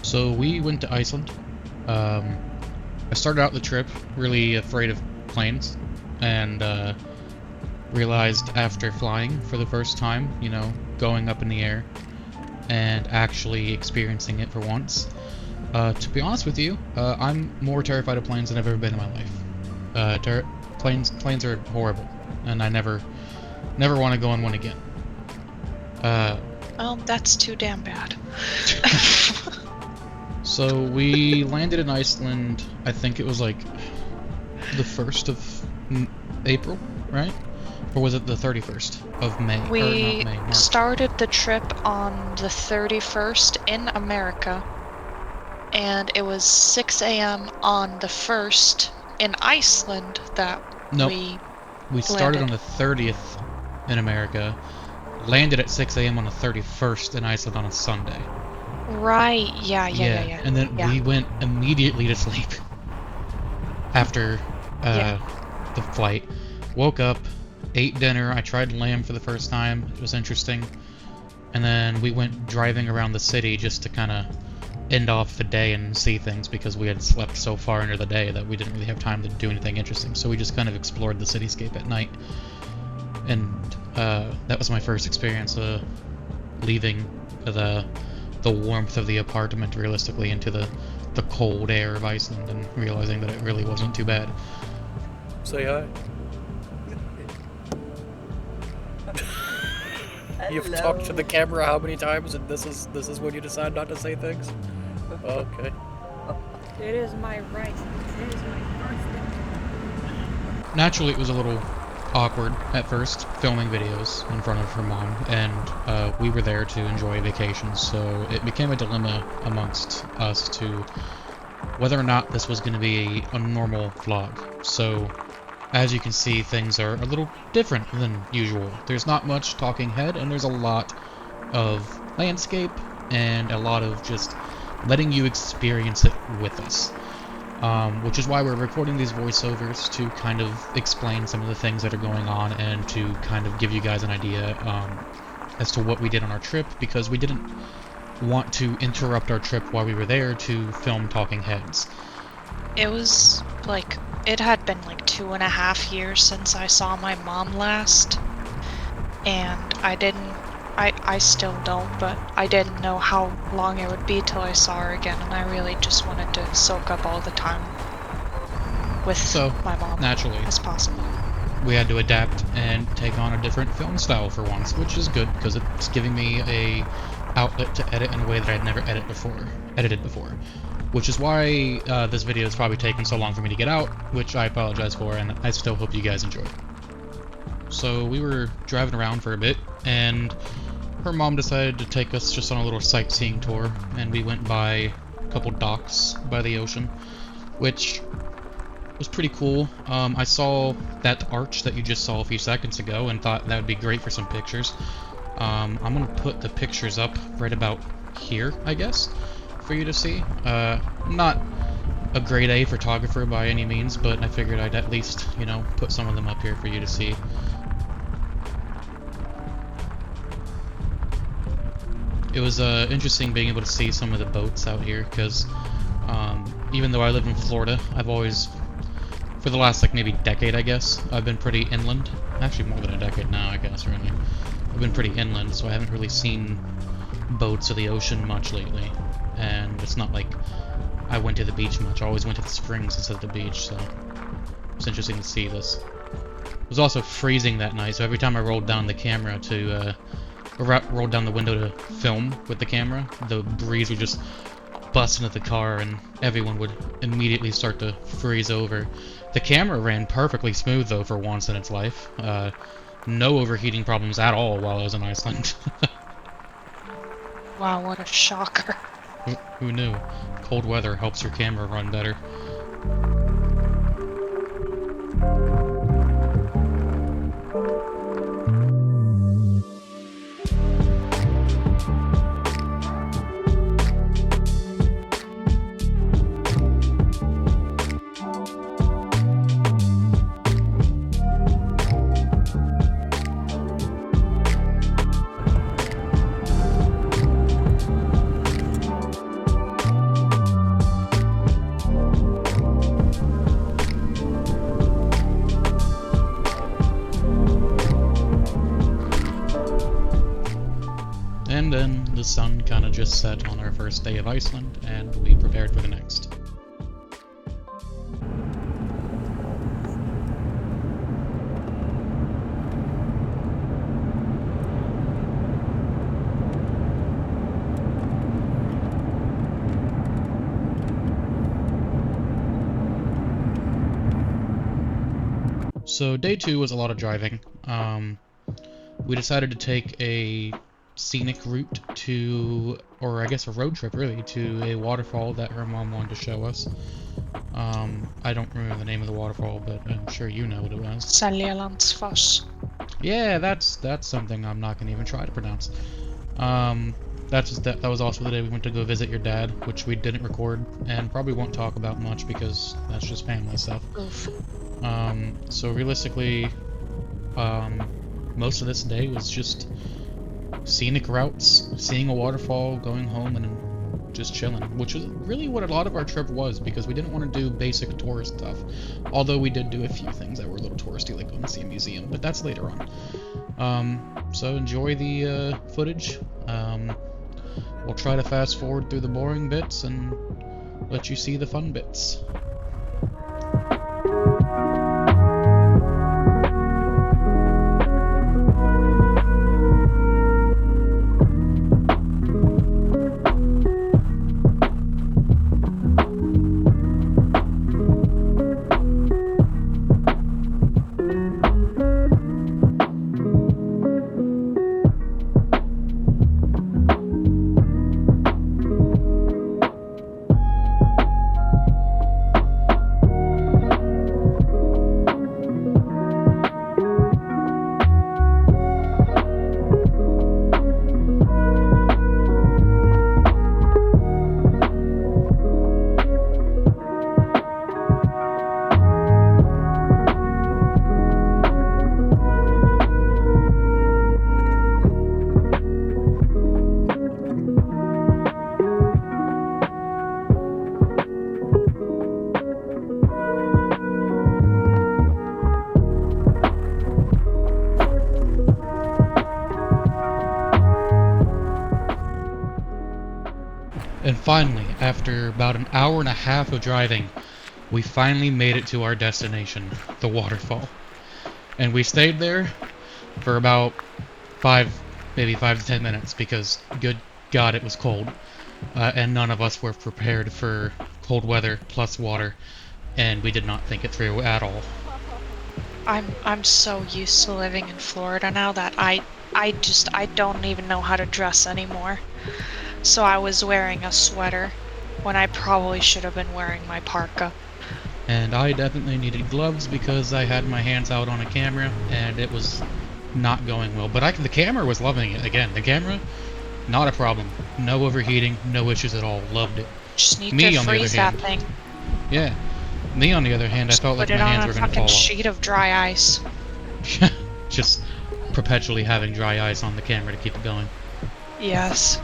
So we went to Iceland. I started out the trip really afraid of planes, and realized after flying for the first time, you know, going up in the air and actually experiencing it for once. To be honest with you, I'm more terrified of planes than I've ever been in my life. Planes are horrible, and I never want to go on one again. Well, that's too damn bad. So we landed in Iceland, I think it was like the 1st of April, right? Or was it the 31st of May? We March. started the trip on the 31st in America, and it was 6 a.m. on the 1st in Iceland that we started on the 30th in America, landed at 6 a.m. on the 31st in Iceland on a Sunday. Right, yeah. And then we went immediately to sleep after the flight. Woke up, ate dinner, I tried lamb for the first time, it was interesting. And then we went driving around the city just to kind of end off the day and see things, because we had slept so far into the day that we didn't really have time to do anything interesting. So we just kind of explored the cityscape at night. And that was my first experience leaving the warmth of the apartment realistically into the cold air of Iceland, and realizing that it really wasn't too bad. Say hi. You've talked to the camera how many times, and this is when you decide not to say things? Okay. It is my right. It is my birthday. Naturally, it was a little awkward at first, filming videos in front of her mom, and we were there to enjoy vacation, so it became a dilemma amongst us to whether or not this was going to be a normal vlog. So, as you can see, things are a little different than usual. There's not much talking head, and there's a lot of landscape, and a lot of just letting you experience it with us. Which is why we're recording these voiceovers, to kind of explain some of the things that are going on, and to kind of give you guys an idea as to what we did on our trip, because we didn't want to interrupt our trip while we were there to film talking heads. It was like, it had been like 2.5 years since I saw my mom last, and I still don't, but I didn't know how long it would be till I saw her again, and I really just wanted to soak up all the time with my mom naturally as possible. We had to adapt and take on a different film style for once, which is good because it's giving me a outlet to edit in a way that I'd never edited before. Which is why this video is probably taking so long for me to get out, which I apologize for, and I still hope you guys enjoy. So we were driving around for a bit, and her mom decided to take us just on a little sightseeing tour, and we went by a couple docks by the ocean, which was pretty cool. I saw that arch that you just saw a few seconds ago and thought that would be great for some pictures. I'm going to put the pictures up right about here, I guess, for you to see. Not a grade A photographer by any means, but I figured I'd at least, you know, put some of them up here for you to see. It was interesting being able to see some of the boats out here, because even though I live in Florida, I've always, for the last like maybe decade I guess, I've been pretty inland. Actually more than a decade now I guess, really. I've been pretty inland, so I haven't really seen boats or the ocean much lately. And it's not like I went to the beach much. I always went to the springs instead of the beach, so it's interesting to see this. It was also freezing that night, so every time I rolled down the camera to, rolled down the window to film with the camera, the breeze would just bust into the car and everyone would immediately start to freeze over. The camera ran perfectly smooth though for once in its life. No overheating problems at all while I was in Iceland. Wow, what a shocker. Who knew? Cold weather helps your camera run better. And then the sun kind of just set on our first day of Iceland, and we prepared for the next. So day 2 was a lot of driving. We decided to take a scenic route to, or I guess a road trip really, to a waterfall that her mom wanted to show us. I don't remember the name of the waterfall, but I'm sure you know what it was. Säljalandsfors. Yeah, that's something I'm not gonna even try to pronounce. That was also the day we went to go visit your dad, which we didn't record and probably won't talk about much because that's just family stuff. Oof. So realistically, most of this day was just scenic routes, seeing a waterfall, going home, and just chilling, which is really what a lot of our trip was, because we didn't want to do basic tourist stuff, although we did do a few things that were a little touristy, like going to see a museum, but that's later on. So enjoy the footage. We'll try to fast forward through the boring bits and let you see the fun bits. And finally, after about an hour and a half of driving, we finally made it to our destination, the waterfall. And we stayed there for about maybe 5 to 10 minutes, because good God, it was cold. And none of us were prepared for cold weather plus water, and we did not think it through at all. I'm so used to living in Florida now that I don't even know how to dress anymore. So I was wearing a sweater when I probably should have been wearing my parka. And I definitely needed gloves because I had my hands out on a camera and it was not going well. But the camera was loving it. Again, the camera, not a problem. No overheating, no issues at all. Loved it. Just need Me, to on the other freeze that hand, thing. Yeah. Me, on the other hand, I felt like Put my it on hands a were gonna fucking fall off. sheet of dry ice. Just perpetually having dry ice on the camera to keep it going. Yes.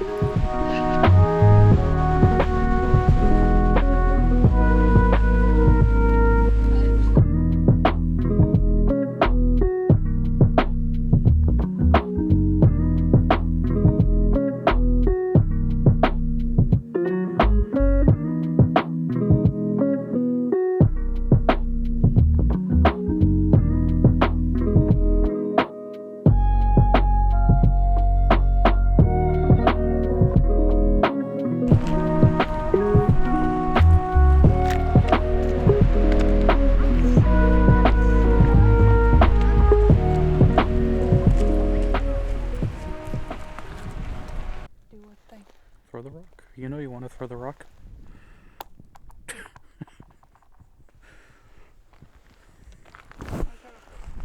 Throw the rock. You know you want to throw the rock.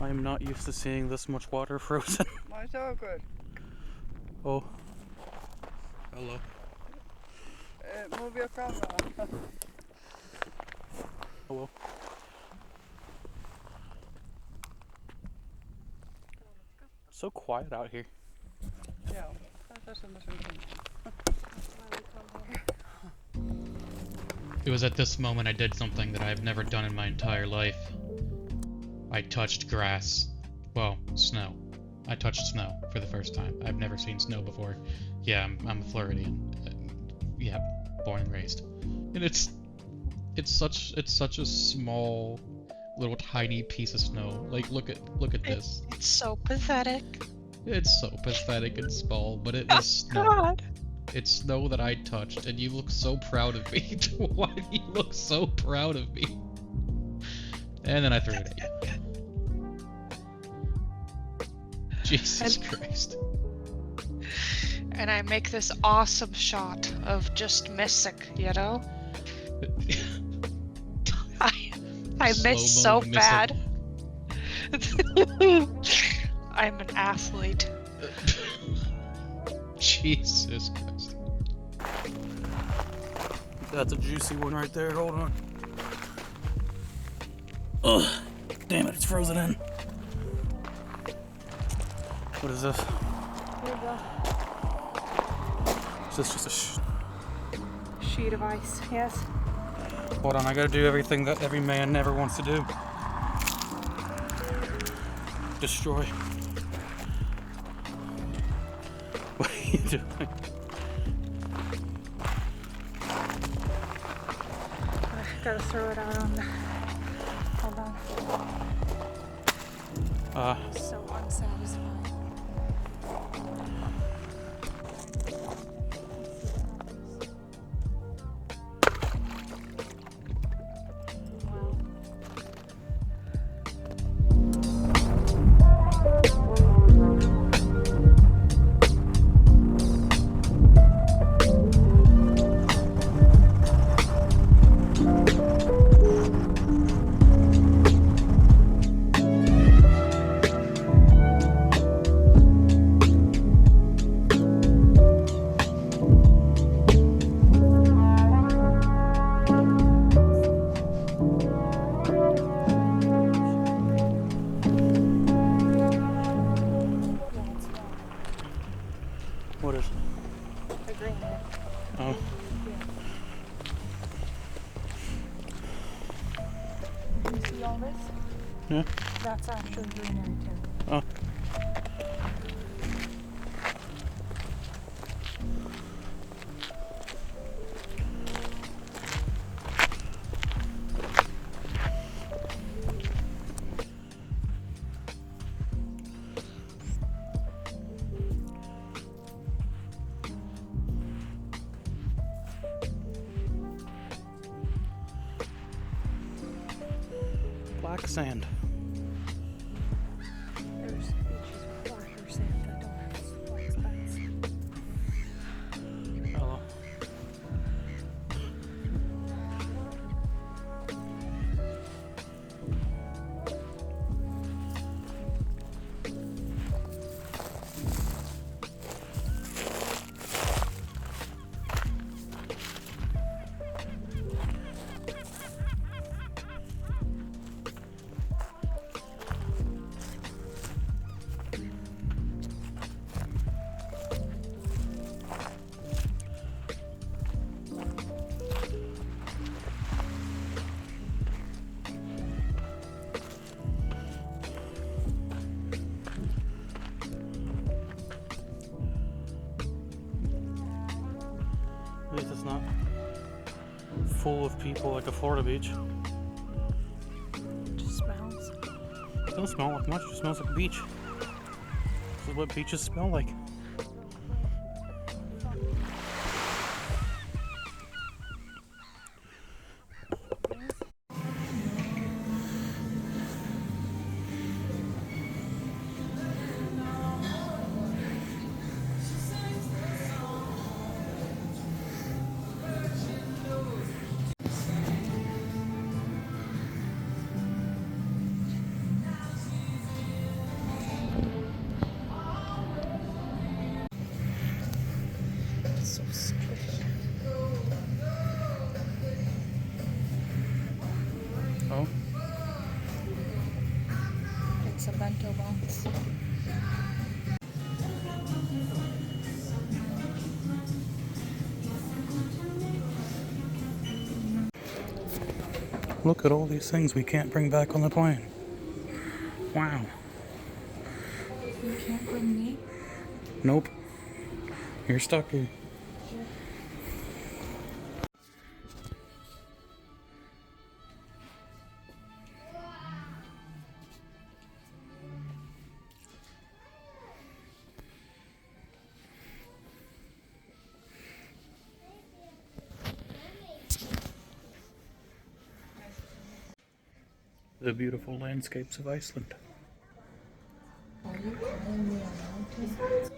I am not used to seeing this much water frozen. My so good. Oh. Hello. Move your camera. Hello. So quiet out here. Ja, dat is een beetje. It was at this moment I did something that I've never done in my entire life. I touched grass. Well, snow. I touched snow for the first time. I've never seen snow before. Yeah, I'm a Floridian. Yeah, born and raised. And it's such a small, little tiny piece of snow. Like look at this. It's so pathetic. It's so pathetic and small, but it was snow. God. It's snow that I touched, and you look so proud of me. Why do you look so proud of me? And then I threw it at you. Jesus Christ. And I make this awesome shot of just missing, you know? I miss so Slow-mo bad. I'm an athlete. Jesus Christ. That's a juicy one right there. Hold on. Ugh. Damn it, it's frozen in. What is this? Here you go. Is this just a Sheet of ice, yes. Hold on, I gotta do everything that every man never wants to do. Destroy. What are you doing? I gotta throw it out on the. Hold on. So unsatisfying. Wow. What is? The green one. Oh. You see all this? Yeah. That's actually greenery too. Oh. Black sand. There's beaches with darker sand that don't have black spots. Hello. full of people like a Florida beach. It just smells. It doesn't smell like much, it just smells like a beach. This is what beaches smell like. So stupid. Oh? It's a bento box. Look at all these things we can't bring back on the plane. Wow. You can't bring me. Nope. You're stuck here. The beautiful landscapes of Iceland. Are you calling me a mountain?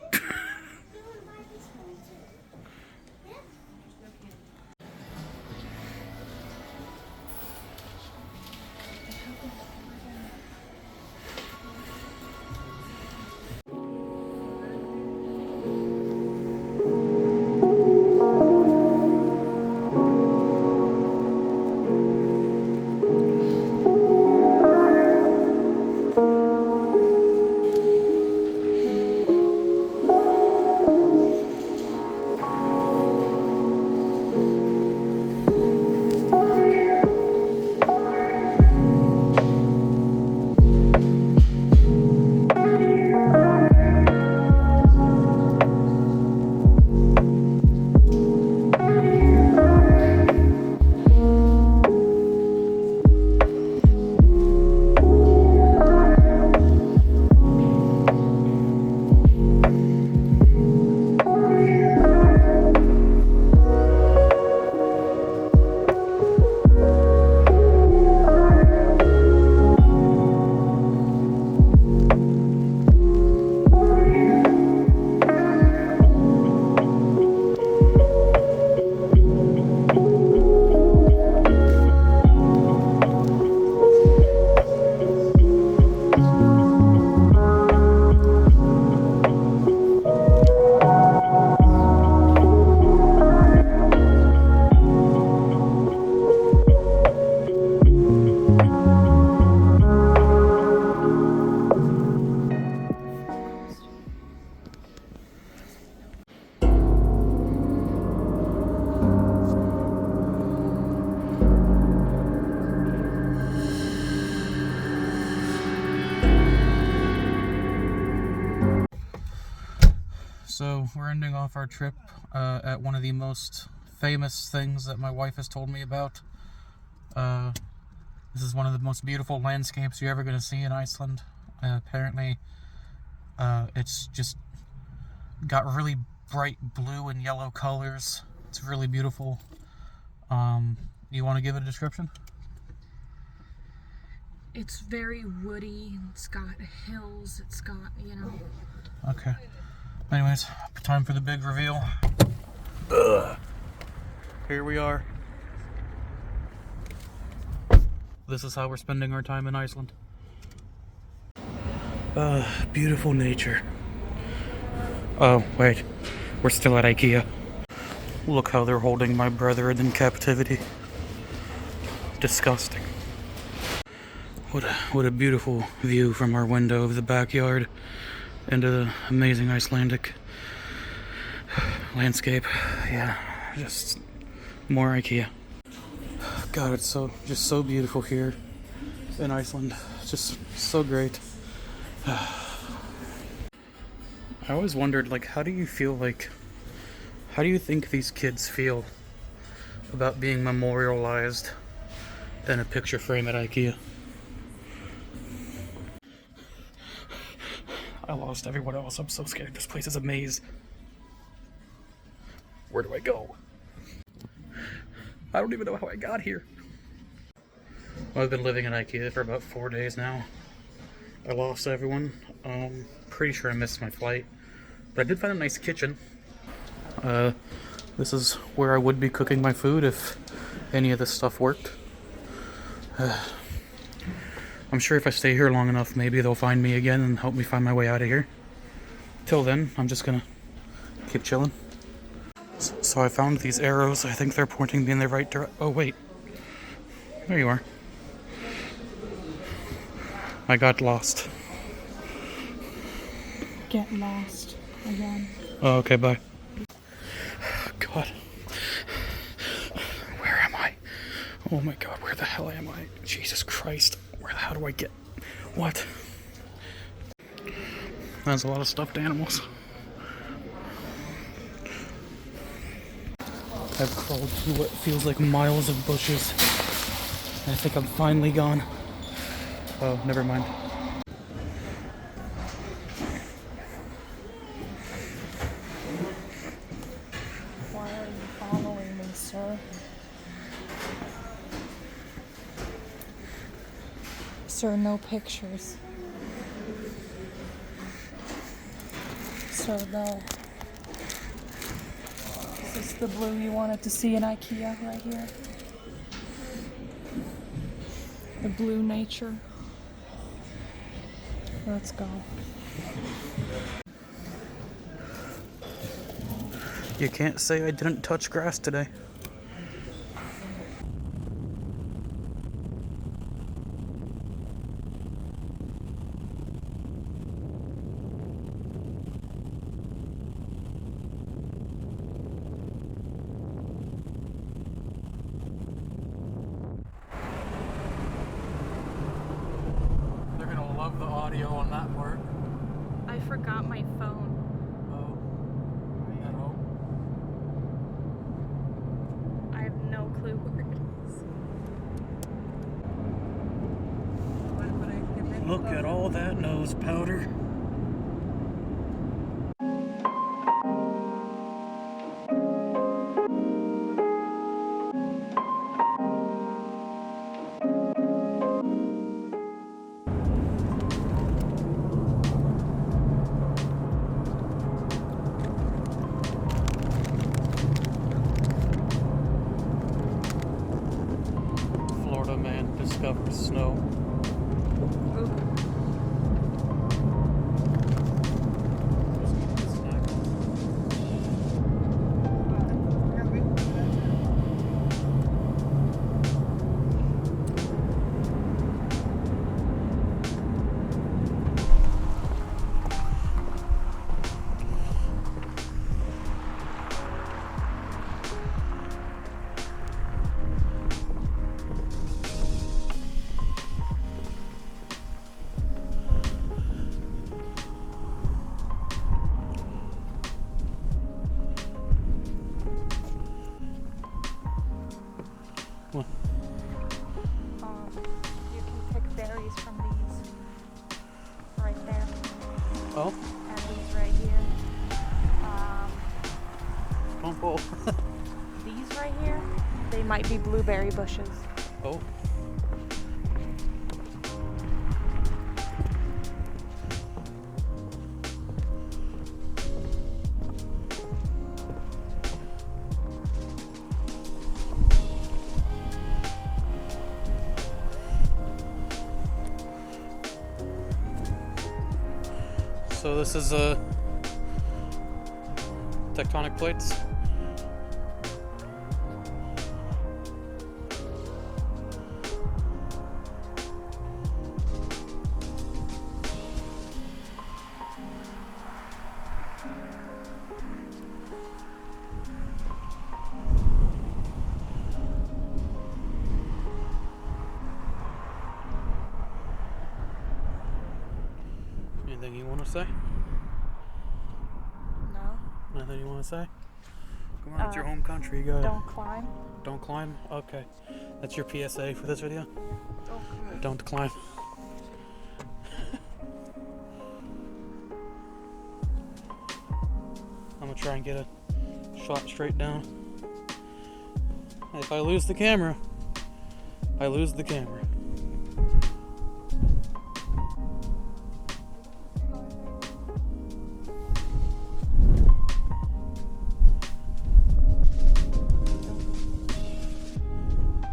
So we're ending off our trip at one of the most famous things that my wife has told me about. This is one of the most beautiful landscapes you're ever going to see in Iceland. Apparently, it's just got really bright blue and yellow colors. It's really beautiful. You want to give it a description? It's very woody. It's got hills. It's got, you know. Okay. Anyways, time for the big reveal. Here we are. This is how we're spending our time in Iceland. Beautiful nature. Oh, wait. We're still at IKEA. Look how they're holding my brethren in captivity. Disgusting. What a beautiful view from our window of the backyard into the amazing Icelandic landscape. Yeah, just more IKEA. God, it's just so beautiful here in Iceland. Just so great. I always wondered, like, how do you think these kids feel about being memorialized in a picture frame at IKEA. I lost everyone else. I'm so scared. This place is a maze. Where do I go? I don't even know how I got here. Well, I've been living in IKEA for about 4 days now. I lost everyone. Pretty sure I missed my flight. But I did find a nice kitchen. This is where I would be cooking my food if any of this stuff worked. I'm sure if I stay here long enough, maybe they'll find me again and help me find my way out of here. Till then, I'm just gonna keep chilling. So I found these arrows. I think they're pointing me in the right direction. Oh, wait. There you are. I got lost. Get lost again. Oh, okay, bye. God. Where am I? Oh my God, where the hell am I? Jesus Christ. Where the hell do I get? What? That's a lot of stuffed animals. I've crawled through what feels like miles of bushes. I think I'm finally gone. Oh, never mind. Why are you following me, sir? Sir, no pictures. Sir, no. Is this the blue you wanted to see in IKEA right here? The blue nature. Let's go. You can't say I didn't touch grass today. They're gonna love the audio on that part. I forgot my phone. Oh. At home. I have no clue where it is. Look at all that nose powder. Florida man discovered snow. What? You can pick berries from these. Right there. Oh, And these right here. don't fall. These right here, they might be blueberry bushes. Oh. So this is tectonic plates. Anything you want to say? No? Nothing you want to say? Come on, it's your home country. You gotta. Don't climb. Don't climb? Okay. That's your PSA for this video? Don't climb. Don't climb. I'm gonna try and get a shot straight down. If I lose the camera, I lose the camera.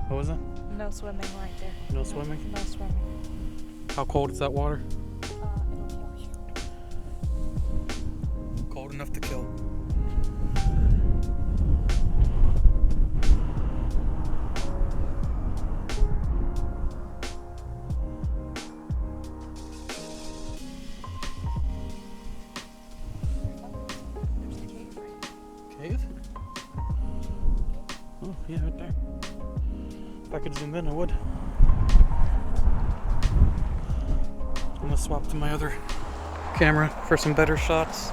What was that? No swimming right there. No swimming? No swimming. How cold is that water? It'll kill you. Cold enough to kill. There's a cave right there. Cave? Oh, yeah, right there. If I could zoom in, I would. I'm gonna swap to my other camera for some better shots.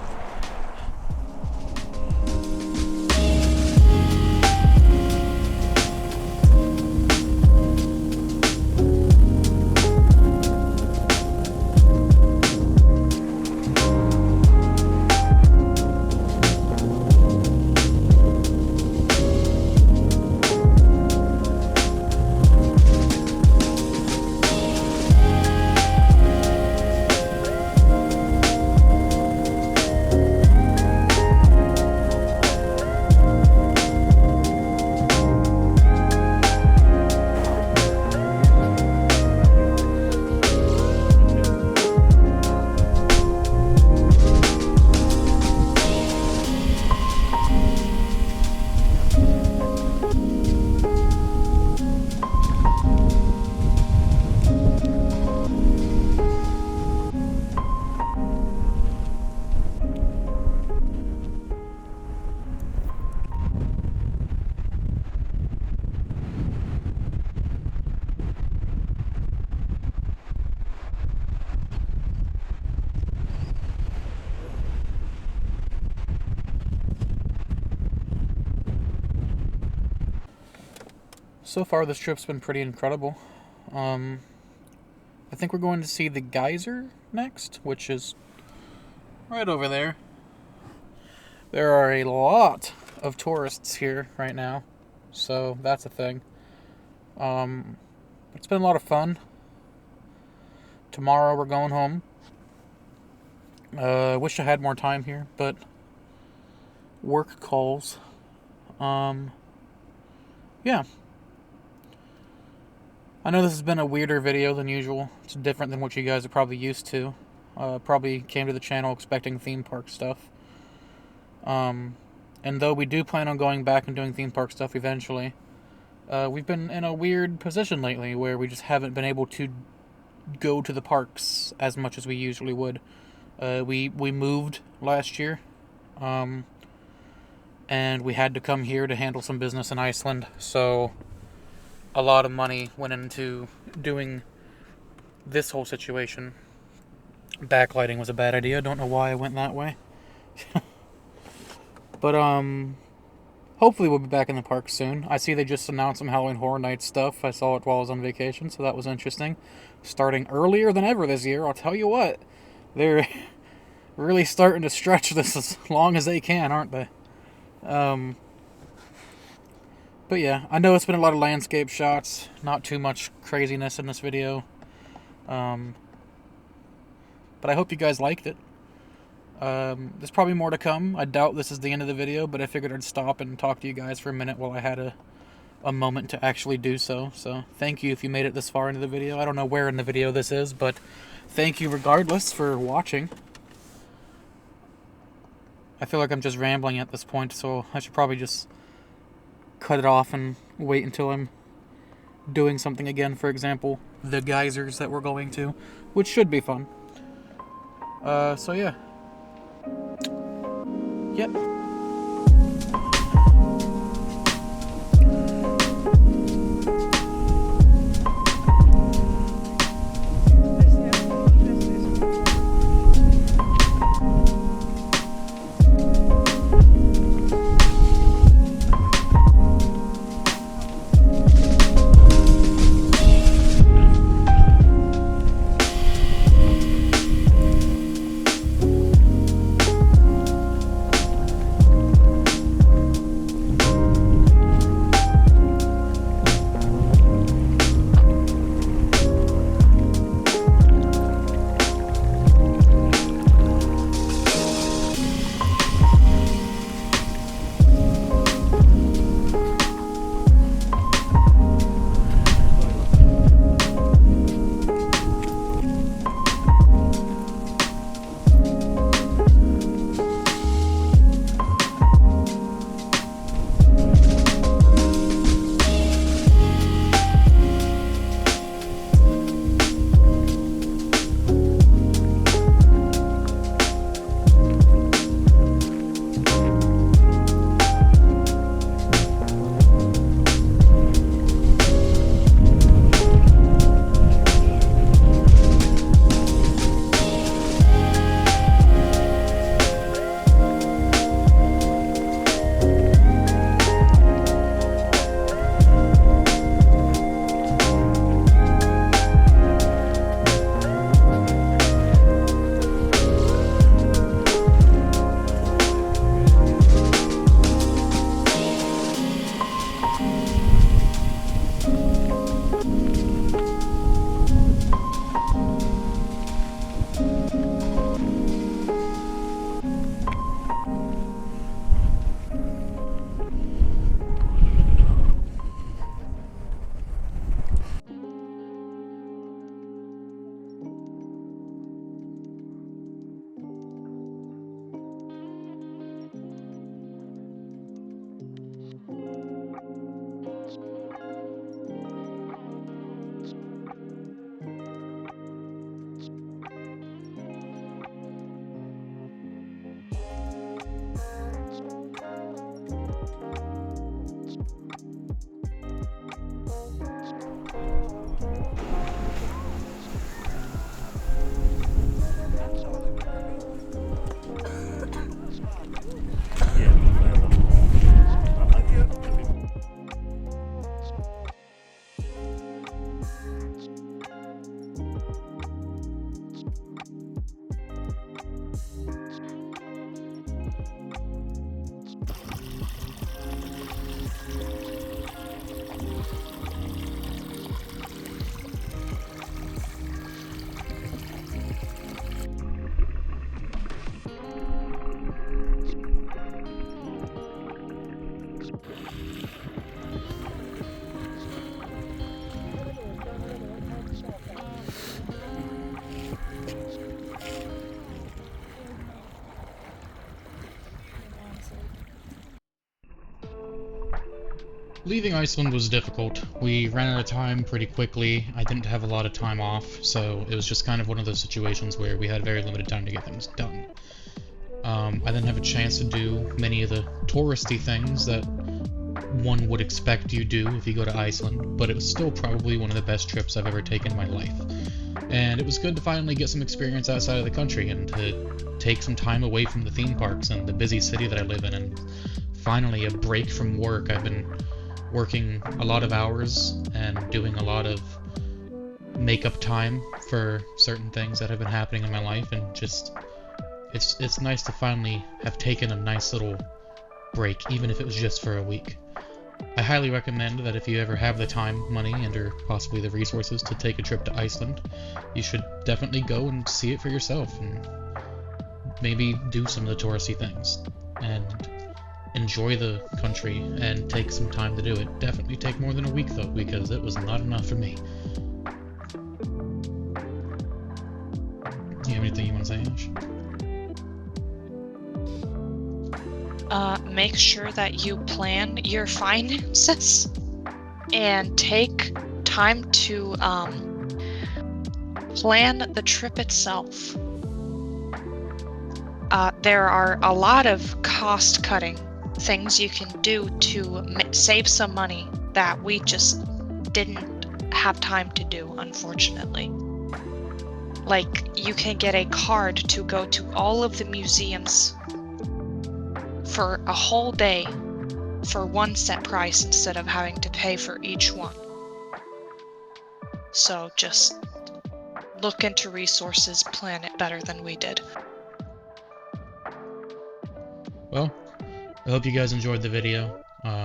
So far, this trip's been pretty incredible. I think we're going to see the geyser next, which is right over there. There are a lot of tourists here right now, so that's a thing. It's been a lot of fun. Tomorrow we're going home. I wish I had more time here, but work calls. Yeah. I know this has been a weirder video than usual. It's different than what you guys are probably used to. Probably came to the channel expecting theme park stuff. And though we do plan on going back and doing theme park stuff eventually, we've been in a weird position lately where we just haven't been able to go to the parks as much as we usually would. We moved last year, and we had to come here to handle some business in Iceland, so a lot of money went into doing this whole situation. Backlighting was a bad idea. Don't know why I went that way. But, hopefully we'll be back in the park soon. I see they just announced some Halloween Horror Nights stuff. I saw it while I was on vacation, so that was interesting. Starting earlier than ever this year, I'll tell you what. They're really starting to stretch this as long as they can, aren't they? But yeah, I know it's been a lot of landscape shots. Not too much craziness in this video. But I hope you guys liked it. There's probably more to come. I doubt this is the end of the video, but I figured I'd stop and talk to you guys for a minute while I had a moment to actually do so. So thank you if you made it this far into the video. I don't know where in the video this is, but thank you regardless for watching. I feel like I'm just rambling at this point, so I should probably just cut it off and wait until I'm doing something again. For example, the geysers that we're going to, which should be fun. So yeah. Yep. Leaving Iceland was difficult. We ran out of time pretty quickly. I didn't have a lot of time off, so it was just kind of one of those situations where we had very limited time to get things done. I didn't have a chance to do many of the touristy things that one would expect you do if you go to Iceland, but it was still probably one of the best trips I've ever taken in my life. And it was good to finally get some experience outside of the country and to take some time away from the theme parks and the busy city that I live in, and finally a break from work. I've been working a lot of hours and doing a lot of makeup time for certain things that have been happening in my life, and just it's nice to finally have taken a nice little break, even if it was just for a week. I highly recommend that if you ever have the time, money, and or possibly the resources to take a trip to Iceland, you should definitely go and see it for yourself and maybe do some of the touristy things and enjoy the country and take some time to do it. Definitely take more than a week though, because it was not enough for me. You have anything you want to say, Ash? Make sure that you plan your finances and take time to plan the trip itself. There are a lot of cost-cutting things you can do to save some money that we just didn't have time to do, unfortunately. Like, you can get a card to go to all of the museums for a whole day for one set price instead of having to pay for each one. So just look into resources, plan it better than we did. Well, I hope you guys enjoyed the video.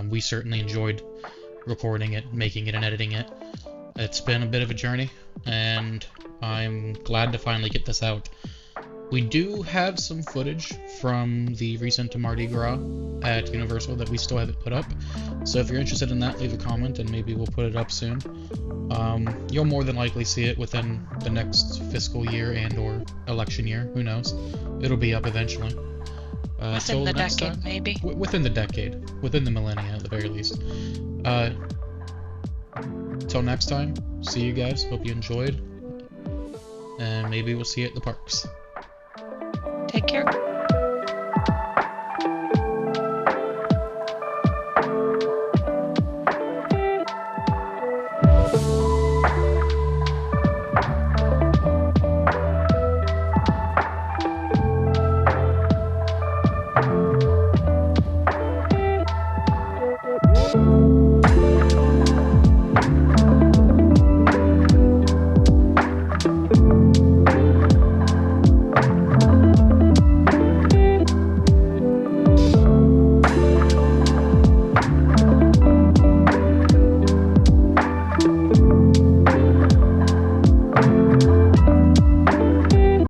We certainly enjoyed recording it, making it, and editing it. It's been a bit of a journey, and I'm glad to finally get this out. We do have some footage from the recent Mardi Gras at Universal that we still haven't put up, so if you're interested in that, leave a comment and maybe we'll put it up soon. You'll more than likely see it within the next fiscal year and or election year, who knows. It'll be up eventually. Within the decade, maybe. Within the decade. Within the millennia, at the very least. Till next time, see you guys. Hope you enjoyed. And maybe we'll see you at the parks. Take care.